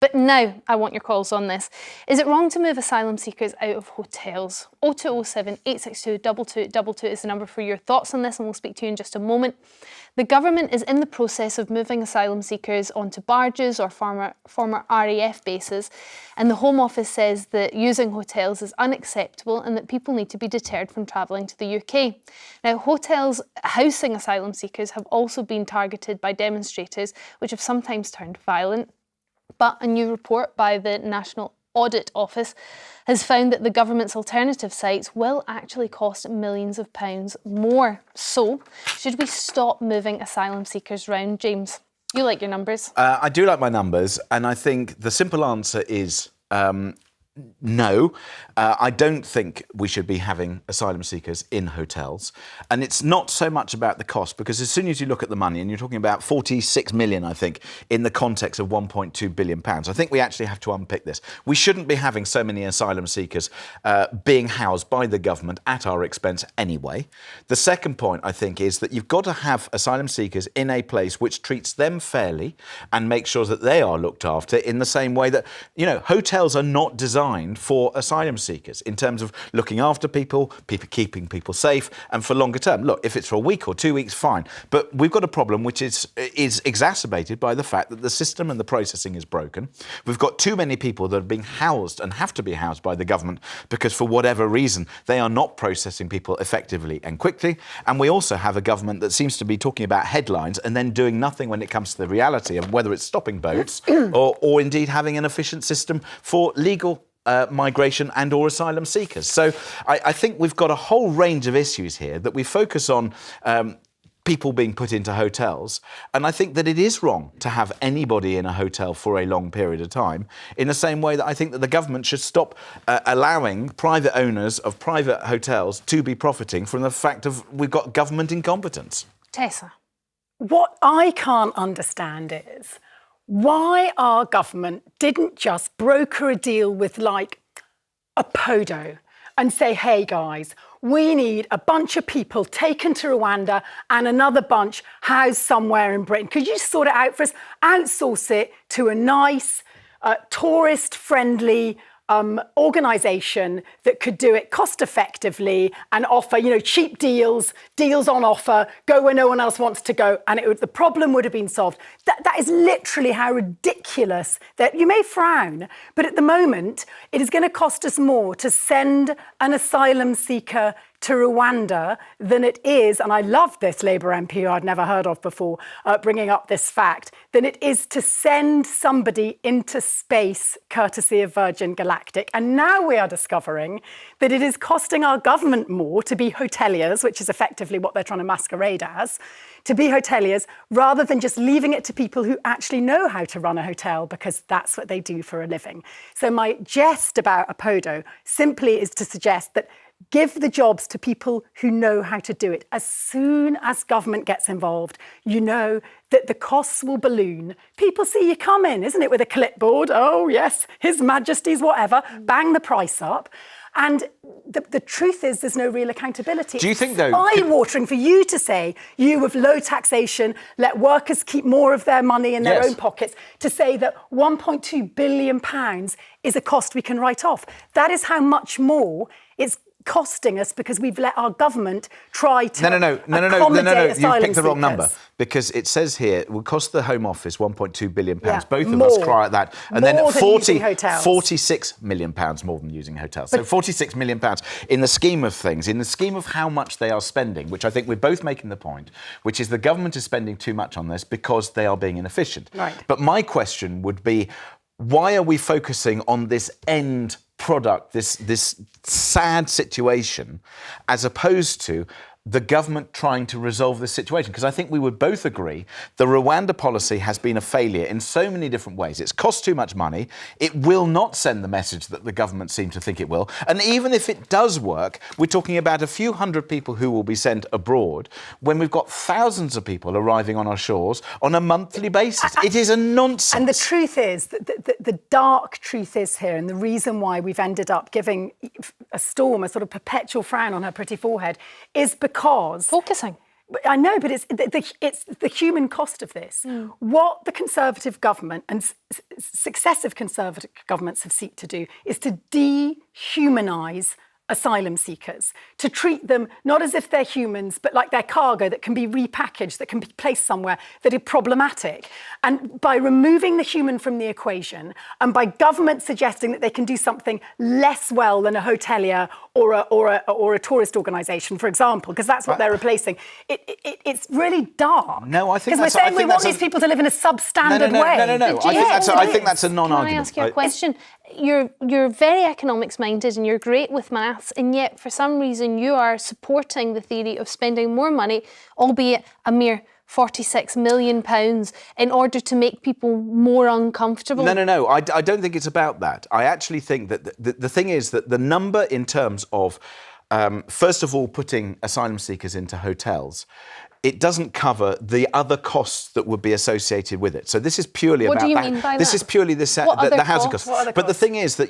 But now I want your calls on this. Is it wrong to move asylum seekers out of hotels? 0207 862 2222 is the number for your thoughts on this, and we'll speak to you in just a moment. The government is in the process of moving asylum seekers onto barges or former RAF bases, and the Home Office says that using hotels is unacceptable and that people need to be deterred from travelling to the UK. Now, hotels housing asylum seekers have also been targeted by demonstrators, which have sometimes turned violent. But a new report by the National Audit Office has found that the government's alternative sites will actually cost millions of pounds more. So, should we stop moving asylum seekers round? James, you like your numbers. I do like my numbers, and I think the simple answer is no. I don't think we should be having asylum seekers in hotels. And it's not so much about the cost, because as soon as you look at the money, and you're talking about 46 million, I think, in the context of 1.2 billion pounds, I think we actually have to unpick this. We shouldn't be having so many asylum seekers being housed by the government at our expense anyway. The second point, I think, is that you've got to have asylum seekers in a place which treats them fairly and makes sure that they are looked after in the same way that, you know, hotels are not designed for asylum seekers in terms of looking after people, keeping people safe, and for longer term. Look, if it's for a week or 2 weeks, fine. But we've got a problem which is exacerbated by the fact that the system and the processing is broken. We've got too many people that are being housed and have to be housed by the government because for whatever reason they are not processing people effectively and quickly. And we also have a government that seems to be talking about headlines and then doing nothing when it comes to the reality of whether it's stopping boats or indeed having an efficient system for legal migration and or asylum seekers. So I think we've got a whole range of issues here that we focus on people being put into hotels. And I think that it is wrong to have anybody in a hotel for a long period of time, in the same way that I think that the government should stop allowing private owners of private hotels to be profiting from the fact of we've got government incompetence. Tessa. What I can't understand is why our government didn't just broker a deal with, like, a Podo and say, hey, guys, we need a bunch of people taken to Rwanda and another bunch housed somewhere in Britain. Could you sort it out for us? Outsource it to a nice, tourist-friendly organisation that could do it cost effectively and offer, you know, cheap deals on offer, go where no one else wants to go, and the problem would have been solved. That is literally how ridiculous that. You may frown, but at the moment it is going to cost us more to send an asylum seeker to Rwanda than it is, and I love this Labour MP I'd never heard of before, bringing up this fact, than it is to send somebody into space courtesy of Virgin Galactic. And now we are discovering that it is costing our government more to be hoteliers, which is effectively what they're trying to masquerade as, to be hoteliers, rather than just leaving it to people who actually know how to run a hotel, because that's what they do for a living. So my jest about Apodo simply is to suggest that give the jobs to people who know how to do it. As soon as government gets involved, you know that the costs will balloon. People see you come in, isn't it, with a clipboard? Oh, yes, His Majesty's whatever, bang the price up. And the truth is there's no real accountability. Do you think, though... It's eye-watering for you to say, you with low taxation, let workers keep more of their money in their own pockets, to say that £1.2 billion is a cost we can write off. That is how much more it's costing us because we've let our government try to accommodate asylum you've picked the wrong seekers. number, because it says here it will cost the Home Office £1.2 billion. Yeah, both of more. us cry at that. And More then than using hotels. £46 million more than using hotels. So £46 million in the scheme of things, in the scheme of how much they are spending, which I think we're both making the point, which is the government is spending too much on this because they are being inefficient. Right. But my question would be, why are we focusing on this end product, this sad situation, as opposed to the government trying to resolve this situation? Because I think we would both agree the Rwanda policy has been a failure in so many different ways. It's cost too much money. It will not send the message that the government seem to think it will. And even if it does work, we're talking about a few hundred people who will be sent abroad when we've got thousands of people arriving on our shores on a monthly basis. It is a nonsense. And the truth is, the dark truth is here, and the reason why we've ended up giving a Storm a sort of perpetual frown on her pretty forehead is because... Focusing. I know, but it's the human cost of this. What the Conservative government and successive Conservative governments have sought to do is to dehumanise asylum seekers, to treat them not as if they're humans, but like they're cargo that can be repackaged, that can be placed somewhere that are problematic. And by removing the human from the equation, and by government suggesting that they can do something less well than a hotelier or a tourist organisation, for example, because that's what they're replacing, it's really dark. No, I think because we're saying we want these people to live in a substandard way. No. I think that's a non-argument. Can I ask you a question? You're very economics minded and you're great with maths, and yet for some reason you are supporting the theory of spending more money, albeit a mere £46 million, in order to make people more uncomfortable. No. I don't think it's about that. I actually think that the thing is that the number in terms of, first of all, putting asylum seekers into hotels, it doesn't cover the other costs that would be associated with it. So this is purely What about do you that. mean by This that? is purely the housing costs. But the thing is that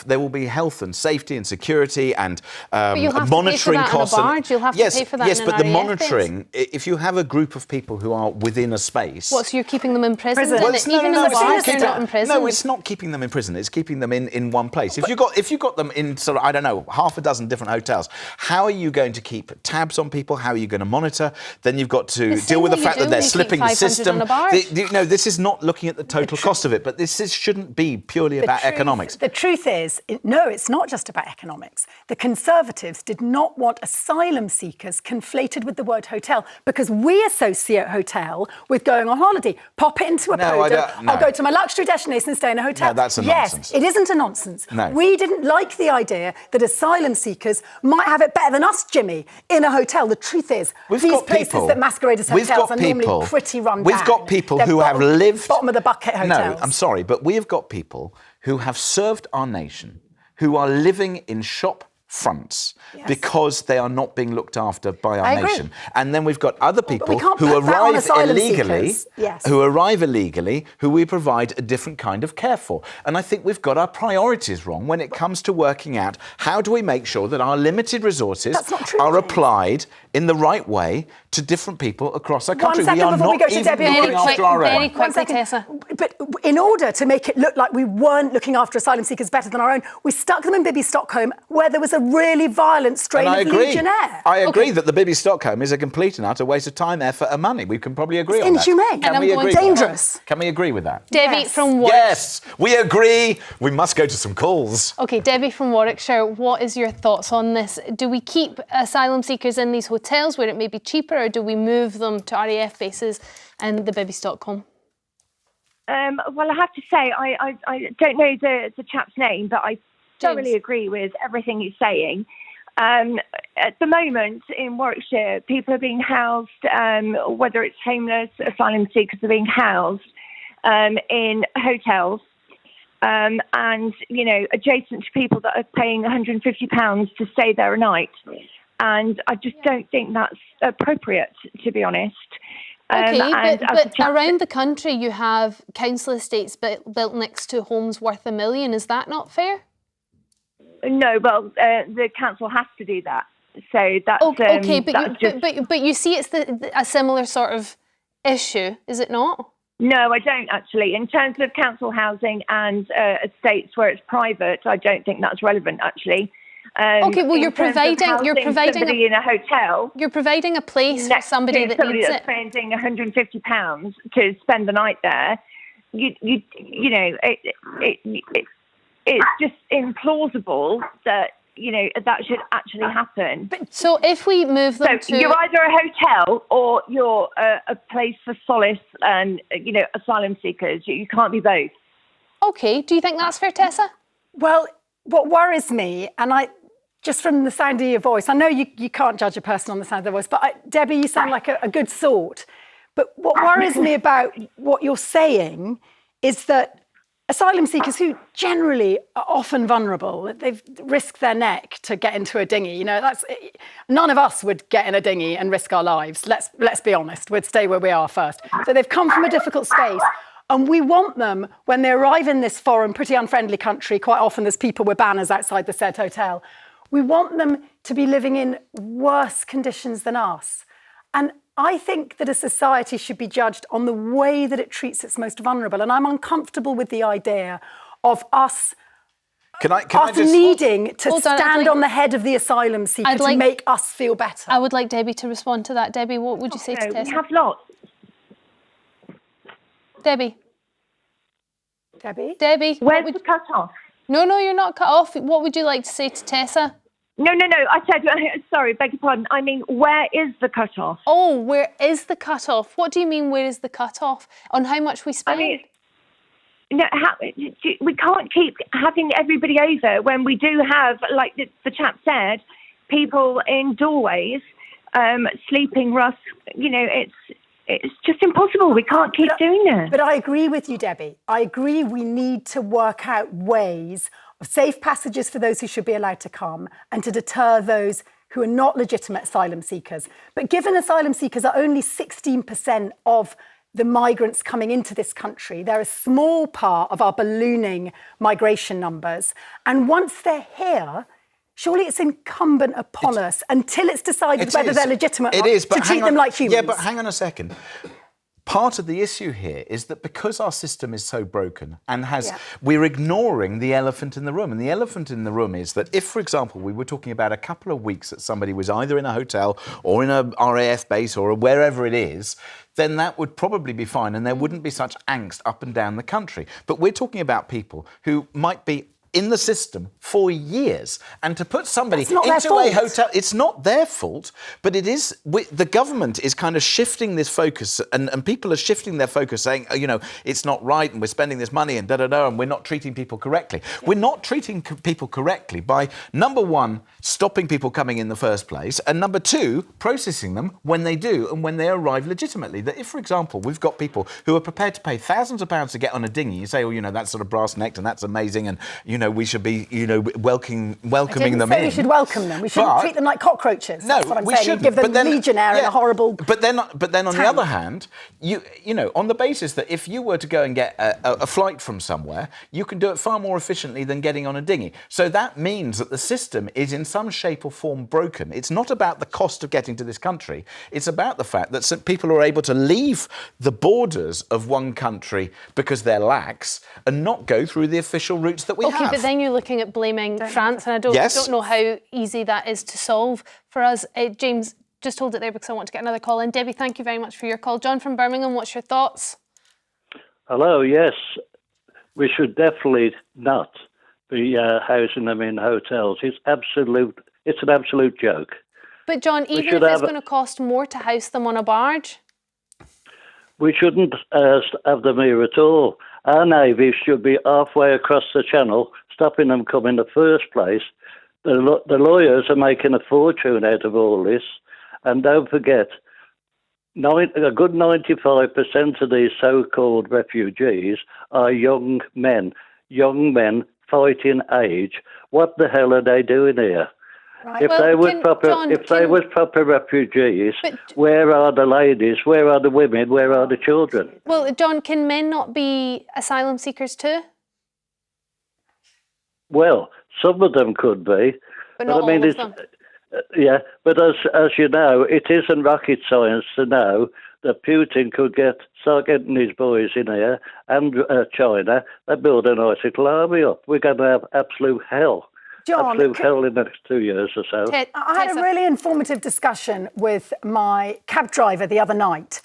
there will be health and safety and security and monitoring costs. You'll have to pay for that yes, in an but the RAF monitoring, if you have a group of people who are within a space. What, so you're keeping them in prison? Well, Even in the barge, they're not in prison. No, it's not keeping them in prison. It's keeping them in one place. If you got them in sort of, I don't know, half a dozen different hotels, how are you going to keep tabs on people? How are you going to monitor? Then you've got to deal with the fact that they're slipping the system. No, this is not looking at the total cost of it, but shouldn't be purely about economics. The truth is, no, it's not just about economics. The Conservatives did not want asylum seekers conflated with the word hotel, because we associate hotel with going on holiday. Pop it into a podum. I'll go to my luxury destination and stay in a hotel. No, that's a nonsense. Yes, it isn't a nonsense. No. We didn't like the idea that asylum seekers might have it better than us, Jimmy, in a hotel. The truth is, these places that masquerade as hotels are normally pretty run down. We've got people who have lived... Bottom of the bucket hotels. No, I'm sorry, but we have got people who have served our nation, who are living in shop fronts because they are not being looked after by our nation. And then we've got other people who arrive illegally, who we provide a different kind of care for. And I think we've got our priorities wrong when it comes to working out how do we make sure that our limited resources are applied in the right way to different people across our country. We are not even looking after our own. Very quickly, Tessa. But in order to make it look like we weren't looking after asylum seekers better than our own, we stuck them in Bibby Stockholm, where there was a really violent strain of Legionnaire. I agree that the Bibby Stockholm is a complete and utter waste of time, effort and money. We can probably agree on that. Inhumane. Can we agree? Dangerous. Can we agree with that? Debbie from Warwickshire. Yes, we agree. We must go to some calls. OK, Debbie from Warwickshire, what is your thoughts on this? Do we keep asylum seekers in these hotels where it may be cheaper, or do we move them to RAF bases and the Bibby Stockholm? Well, I have to say, I don't know the chap's name, but I thoroughly agree with everything he's saying. At the moment in Warwickshire, people are being housed, whether it's homeless, asylum seekers are being housed in hotels and, you know, adjacent to people that are paying £150 to stay there a night. And I just don't think that's appropriate, to be honest. OK, but around the country you have council estates built next to homes worth $1 million. Is that not fair? No, well, the council has to do that. So that's... OK, but you see it's a similar sort of issue, is it not? No, I don't, actually. In terms of council housing and estates where it's private, I don't think that's relevant, actually. OK, well, you're providing somebody in a hotel. You're providing a place for somebody that needs it. Somebody that's paying £150 to spend the night there. You know, it's just implausible that, you know, that should actually happen. So if we move them to... you're either a hotel or you're a place for solace and, you know, asylum seekers. You can't be both. OK, do you think that's fair, Tessa? Well, what worries me, and just from the sound of your voice, I know you can't judge a person on the sound of their voice, but Debbie, you sound like a good sort. But what worries me about what you're saying is that asylum seekers, who generally are often vulnerable, they've risked their neck to get into a dinghy. You know, none of us would get in a dinghy and risk our lives. Let's be honest. We'd stay where we are first. So they've come from a difficult space. And we want them, when they arrive in this foreign, pretty unfriendly country, quite often there's people with banners outside the said hotel, we want them to be living in worse conditions than us. And I think that a society should be judged on the way that it treats its most vulnerable. And I'm uncomfortable with the idea of us needing to stand on the head of the asylum seeker to make us feel better. I would like Debbie to respond to that. Debbie, what would you say to Tessa? We have lots. Debbie. Where's the cut off? No, you're not cut off. What would you like to say to Tessa? No. I said, sorry, beg your pardon. I mean, where is the cut off? Oh, where is the cut off? What do you mean, where is the cut off? On how much we spend? I mean, no, we can't keep having everybody over when we do have, like the chap said, people in doorways, sleeping rough. It's just impossible. We can't keep doing that. But I agree with you, Debbie. I agree we need to work out ways of safe passages for those who should be allowed to come and to deter those who are not legitimate asylum seekers. But given asylum seekers are only 16% of the migrants coming into this country, they're a small part of our ballooning migration numbers. And once they're here, surely it's incumbent upon us, until it's decided whether they're legitimate, to treat them like humans. Yeah, but hang on a second. Part of the issue here is that because our system is so broken and we're ignoring the elephant in the room. And the elephant in the room is that if, for example, we were talking about a couple of weeks that somebody was either in a hotel or in a RAF base or wherever it is, then that would probably be fine and there wouldn't be such angst up and down the country. But we're talking about people who might be in the system for years, and to put somebody into a hotel, it's not their fault, but it is. The government is kind of shifting this focus, and people are shifting their focus, saying, it's not right, and we're spending this money, and and we're not treating people correctly. Yeah. We're not treating people correctly by, number one, stopping people coming in the first place, and number two, processing them when they do and when they arrive legitimately. That if, for example, we've got people who are prepared to pay thousands of pounds to get on a dinghy, you say, that's sort of brass necked and that's amazing, and we should be, welcoming them in. We should welcome them. We shouldn't treat them like cockroaches. No, that's what I'm we saying. shouldn't. Give them Legionnaire and a horrible. But then on the other hand, on the basis that if you were to go and get a flight from somewhere, you can do it far more efficiently than getting on a dinghy. So that means that the system is in some shape or form broken. It's not about the cost of getting to this country. It's about the fact that some people are able to leave the borders of one country because they're lax and not go through the official routes that we have. But then you're looking at blaming France, and I don't know how easy that is to solve for us. James, just hold it there because I want to get another call in. Debbie, thank you very much for your call. John from Birmingham, what's your thoughts? Hello, yes. We should definitely not be housing them in hotels. It's an absolute joke. But John, even if it's going to cost more to house them on a barge? We shouldn't have them here at all. Our Navy should be halfway across the channel, stopping them coming in the first place. The lawyers are making a fortune out of all this. And don't forget, a good 95% of these so-called refugees are young men fighting age. What the hell are they doing here? Right. If they were proper refugees, where are the ladies? Where are the women? Where are the children? Well, John, can men not be asylum seekers too? Well, some of them could be, but not all of them. But as you know, it isn't rocket science to know that Putin could start getting his boys in here and China. They build an icicle army up. We're going to have absolute hell. John, absolute hell in the next 2 years or so. I had a really informative discussion with my cab driver the other night.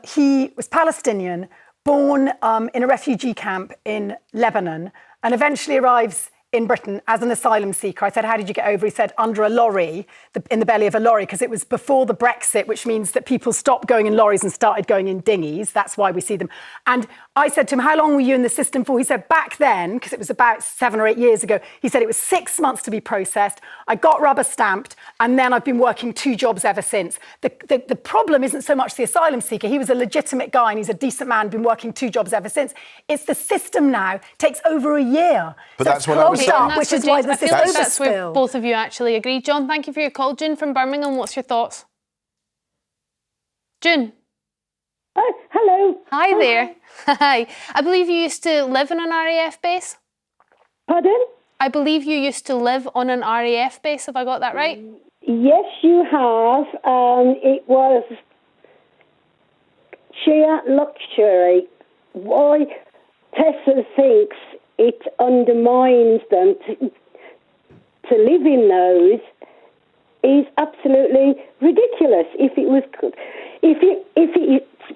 He was Palestinian, born in a refugee camp in Lebanon, and eventually arrives in Britain as an asylum seeker. I said, how did you get over? He said, under a lorry, in the belly of a lorry, because it was before the Brexit, which means that people stopped going in lorries and started going in dinghies. That's why we see them. And I said to him, how long were you in the system for? He said, back then, because it was about 7 or 8 years ago, he said it was 6 months to be processed. I got rubber stamped, and then I've been working 2 jobs ever since. The problem isn't so much the asylum seeker. He was a legitimate guy, and he's a decent man, been working 2 jobs ever since. It's the system now. Takes over a year. But so that's what I was saying. Which is why the system is that's where both of you actually agree. John, thank you for your call. June from Birmingham, what's your thoughts? June. Hello. Hi there. Hi. I believe you used to live on an RAF base? Pardon? I believe you used to live on an RAF base, have I got that right? Yes, you have. It was sheer luxury. Why Tessa thinks it undermines them to live in those is absolutely ridiculous. If it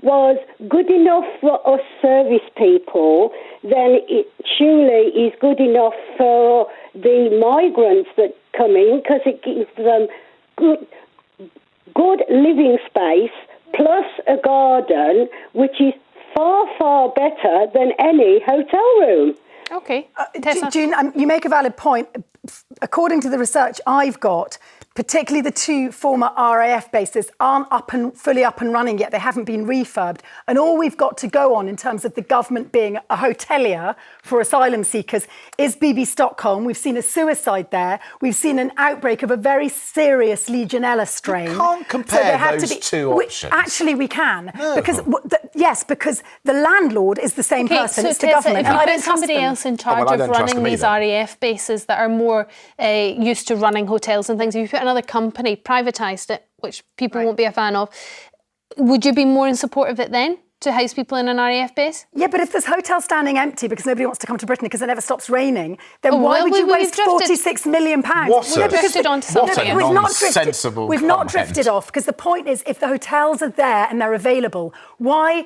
was good enough for us service people, then it surely is good enough for the migrants that come in, because it gives them good living space plus a garden, which is far, far better than any hotel room. Okay. June, you make a valid point. According to the research I've got, particularly the two former RAF bases aren't fully up and running yet. They haven't been refurbed. And all we've got to go on in terms of the government being a hotelier for asylum seekers is BB Stockholm. We've seen a suicide there. We've seen an outbreak of a very serious Legionella strain. You can't compare those two options. Actually, we can. No. Because the landlord is the same person. So it's the Tessa, government. if you I put don't trust somebody them. else in charge of running these RAF bases that are more used to running hotels and things, if you put another company, privatised it, which people won't be a fan of, would you be more in support of it then, to house people in an RAF base? Yeah, but if there's hotels standing empty because nobody wants to come to Britain because it never stops raining, then why would you waste £46 million? We've not drifted off, because the point is, if the hotels are there and they're available, why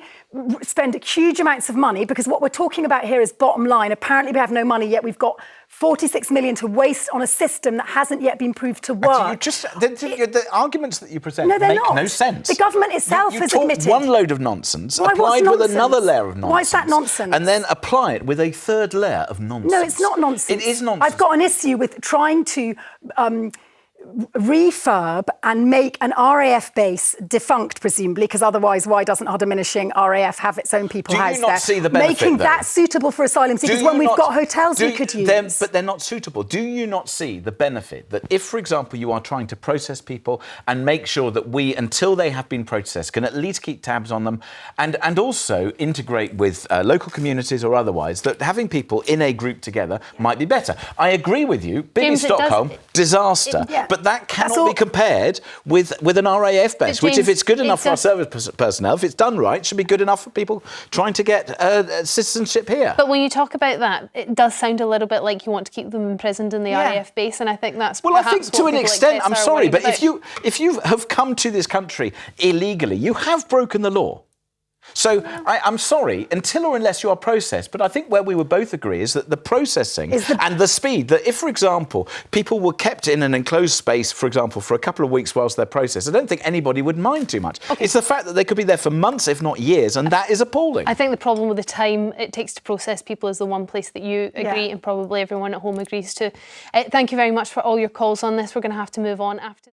spend huge amounts of money? Because what we're talking about here is bottom line. Apparently we have no money, yet we've got 46 million to waste on a system that hasn't yet been proved to work. The arguments that you present make no sense. The government itself has admitted. You one load of nonsense, Why, applied with another layer of nonsense. Why is that nonsense? And then apply it with a third layer of nonsense. No, it's not nonsense. It is nonsense. I've got an issue with trying to refurb and make an RAF base defunct, presumably, because otherwise why doesn't our diminishing RAF have its own people housed there? Do you not see the benefit, Making that suitable for asylum seekers when we've got hotels we could use. But they're not suitable. Do you not see the benefit that if, for example, you are trying to process people and make sure that we, until they have been processed, can at least keep tabs on them and also integrate with local communities or otherwise, that having people in a group together might be better? I agree with you. BB Stockholm, disaster. But that cannot be compared with an RAF base, which, if it's good enough for our service personnel, if it's done right, should be good enough for people trying to get citizenship here. But when you talk about that, it does sound a little bit like you want to keep them imprisoned in the RAF base, and I think that's I think to an extent, I'm sorry, but if you have come to this country illegally, you have broken the law. So I'm sorry, until or unless you are processed. But I think where we would both agree is that the processing and the speed, that if, for example, people were kept in an enclosed space, for example, for a couple of weeks whilst they're processed, I don't think anybody would mind too much. It's the fact that they could be there for months, if not years, and that is appalling. I think the problem with the time it takes to process people is the one place that you agree and probably everyone at home agrees to. Thank you very much for all your calls on this. We're going to have to move on after.